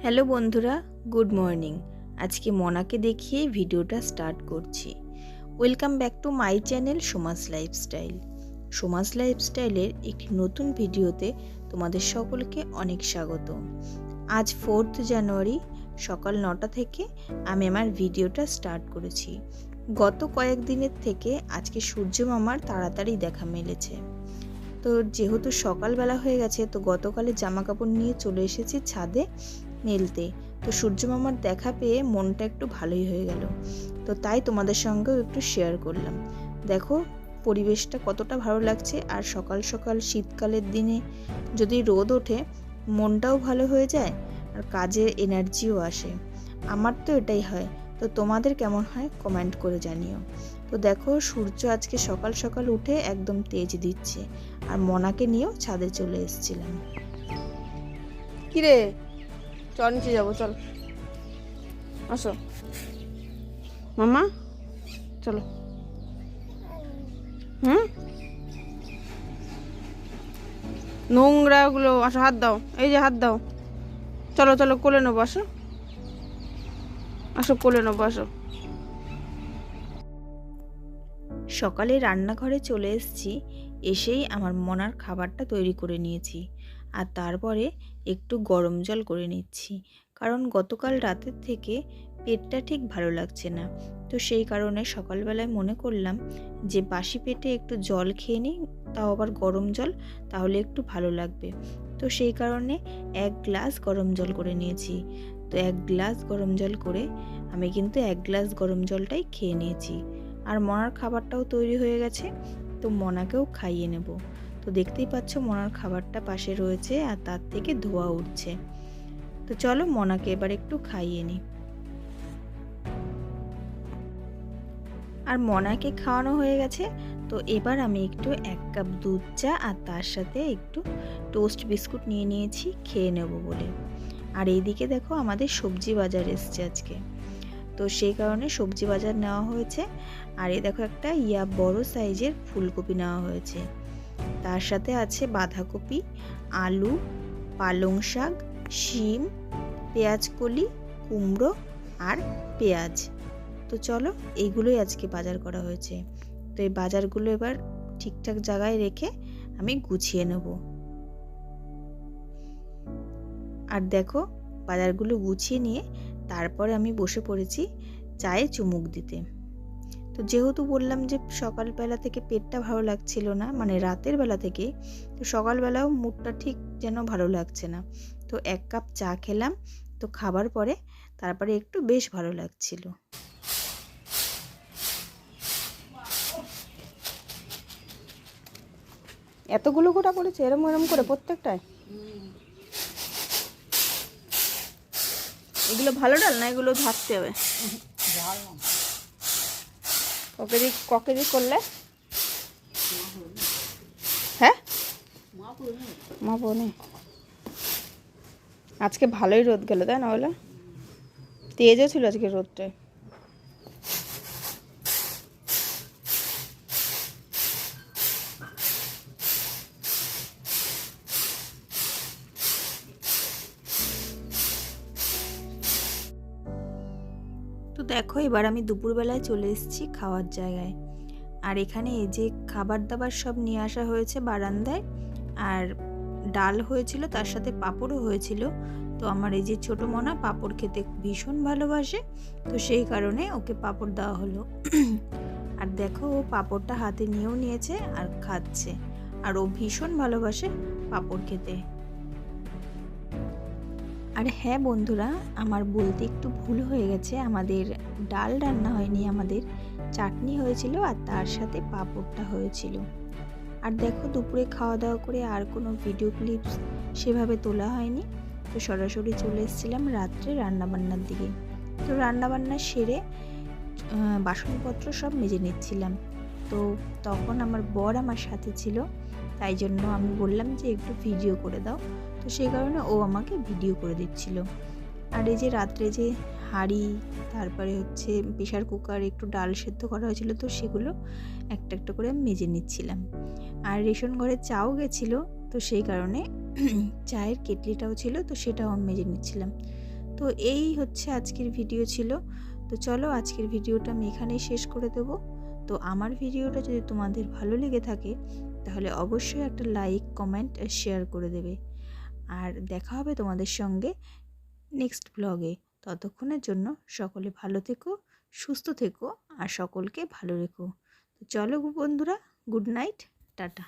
Hello বন্ধুরা, good morning. আজকে মনাকে দেখিয়ে ভিডিওটা স্টার্ট করছি। Welcome back to my channel Soma's lifestyle. Soma's লাইফস্টাইলের একটি নতুন ভিডিওতে তোমাদের সকলকে অনেক স্বাগত। আজ 4th জানুয়ারি সকাল 9টা থেকে আমি আমার ভিডিওটা স্টার্ট করেছি। গত কয়েকদিনের থেকে আজকে সূর্য মামার তাড়াতাড়ি দেখা মিলেছে। তো যেহেতু সকালবেলা হয়ে গেছে, তো গতকালে জামা কাপড় নিয়ে চলে এসেছি ছাদে মেলতে। তো সূর্য মামার দেখা পেয়ে মনটা একটু ভালোই হয়ে গেল। তো তাই তোমাদের সঙ্গেও একটু শেয়ার করলাম। দেখো পরিবেশটা কতটা ভালো লাগছে। আর সকাল সকাল শীতকালের দিনে যদি রোদ ওঠে, মনটাও ভালো হয়ে যায় আর কাজের এনার্জিও আসে। আমার তো এটাই হয়। তো তোমাদের কেমন হয় কমেন্ট করে জানিও। তো দেখো সূর্য আজকে সকাল সকাল উঠে একদম তেজ দিচ্ছে। আর মনাকে নিয়েও ছাদে চলে এসেছিলাম। কিরে চল নিচে যাবো, চল আসো মামা, চলো। নোংরা গুলো, আসো হাত দাও, এই যে হাত দাও, চলো চলো কোলে নেবো, আসো আসো কোলে নেবো, আসো। সকালে রান্নাঘরে চলে এসেছি। এসেই আমার মনার খাবারটা তৈরি করে নিয়েছি। আর তারপরে একটু গরম জল করে নিচ্ছি, কারণ গতকাল রাতের থেকে পেটটা ঠিক ভালো লাগছে না। তো সেই কারণে সকালবেলায় মনে করলাম যে বাসি পেটে একটু জল খেয়ে নিই, তাও আবার গরম জল, তাহলে একটু ভালো লাগবে। তো সেই কারণে 1 গ্লাস গরম জল করে নিয়েছি। তো 1 গ্লাস গরম জল করে আমি কিন্তু 1 গ্লাস গরম জলটাই খেয়ে নিয়েছি। আর মনার খাবারটাও তৈরি হয়ে গেছে, তো মনাকেও খাইয়ে নেব। তো দেখতেই পাচ্ছ মনার খাবারটা পাশে রয়েছে আর তার থেকে ধোঁয়া উঠছে। তো চলো মনাকে এবার একটু খাইয়ে নিই। আর মনাকে খাওয়ানো হয়ে গেছে। তো এবার আমি একটু 1 কাপ দুধ চা আর তার সাথে একটু টোস্ট বিস্কুট নিয়ে নিয়েছি খেয়ে নেব বলে। আর এইদিকে দেখো আমাদের সবজি বাজার এসছে আজকে। তো সেই কারণে সবজি বাজার নেওয়া হয়েছে। আর এই দেখো একটা বড় সাইজের ফুলকপি নেওয়া হয়েছে। তার সাথে আছে বাঁধাকপি, আলু, পালং শাক, শিম, পেঁয়াজকলি, কুমড়ো আর পেঁয়াজ। তো চলো এইগুলোই আজকে বাজার করা হয়েছে। তো এই বাজারগুলো এবার ঠিকঠাক জায়গায় রেখে আমি গুছিয়ে নেব। আর দেখো বাজারগুলো গুছিয়ে নিয়ে তারপরে আমি বসে পড়েছি চায়ে চুমুক দিতে। তো যেহেতু বললাম যে সকালবেলা থেকে পেটটা ভালো লাগছিল না, মানে রাতের বেলা থেকে, তো সকালবেলাও মুডটা ঠিক যেন ভালো লাগছে না। তো 1 কাপ চা খেলাম। তো খাবার পরে তারপরে একটু বেশ ভালো লাগছিল। এতগুলো গোটা পড়েছে এরম এরম করে প্রত্যেকটায়? এগুলো ভালো ডাল না, এগুলো ভাজতে হবে। ককেজি করলে হ্যাঁ মা বোনে আজকে ভালোই রোদ গেল, তাই না? বলে তেজও ছিল আজকে রোদটায়। তো দেখো এবার আমি দুপুরবেলায় চলে এসেছি খাওয়ার জায়গায়। আর এখানে এই যে খাবার দাবার সব নিয়ে আসা হয়েছে বারান্দায়। আর ডাল হয়েছিল, তার সাথে পাঁপড়ও হয়েছিল। তো আমার এই যে ছোটো মনা পাঁপড় খেতে ভীষণ ভালোবাসে, তো সেই কারণে ওকে পাঁপড় দেওয়া হলো। আর দেখো ও পাঁপড়টা হাতে নিয়েও নিয়েছে আর খাচ্ছে। আর ও ভীষণ ভালোবাসে পাঁপড় খেতে। আর হ্যাঁ বন্ধুরা, আমার বলতে একটু ভুল হয়ে গেছে, আমাদের ডাল রান্না হয়নি, আমাদের চাটনি হয়েছিল আর তার সাথে পাঁপড়টা হয়েছিল। আর দেখো দুপুরে খাওয়া দাওয়া করে আর কোনো ভিডিও ক্লিপস সেভাবে তোলা হয়নি। তো সরাসরি চলে এসেছিলাম রাত্রে রান্নাবান্নার দিকে। তো রান্নাবান্না সেরে বাসনপত্র সব মেজে নিচ্ছিলাম। তো তখন আমার বর আমার সাথে ছিল, তাই জন্য আমি বললাম যে একটু ভিডিও করে দাও। তো সেই কারণে ও আমাকে ভিডিও করে দিচ্ছিল। আর এই যে রাত্রে যে হাঁড়ি, তারপরে হচ্ছে প্রেশার কুকার, একটু ডাল সেদ্ধ করা হয়েছিল, তো সেগুলো একটা একটা করে মেজে নিচ্ছিলাম। আর রেশন ঘরে চাও গেছিলো, তো সেই কারণে চায়ের কেটলিটাও ছিল, তো সেটাও আমি মেজে নিচ্ছিলাম। তো এই হচ্ছে আজকের ভিডিও ছিল। তো চলো আজকের ভিডিওটা আমি এখানেই শেষ করে দেব। তো আমার ভিডিওটা যদি তোমাদের ভালো লেগে থাকে তাহলে অবশ্যই একটা লাইক, কমেন্ট আর শেয়ার করে দেবে। আর দেখা হবে তোমাদের সঙ্গে নেক্সট ব্লগে। ততক্ষণের জন্য সকলে ভালো থেকো, সুস্থ থেকো আর সকলকে ভালো রেখো। তো চলো বন্ধুরা, গুড নাইট, টাটা।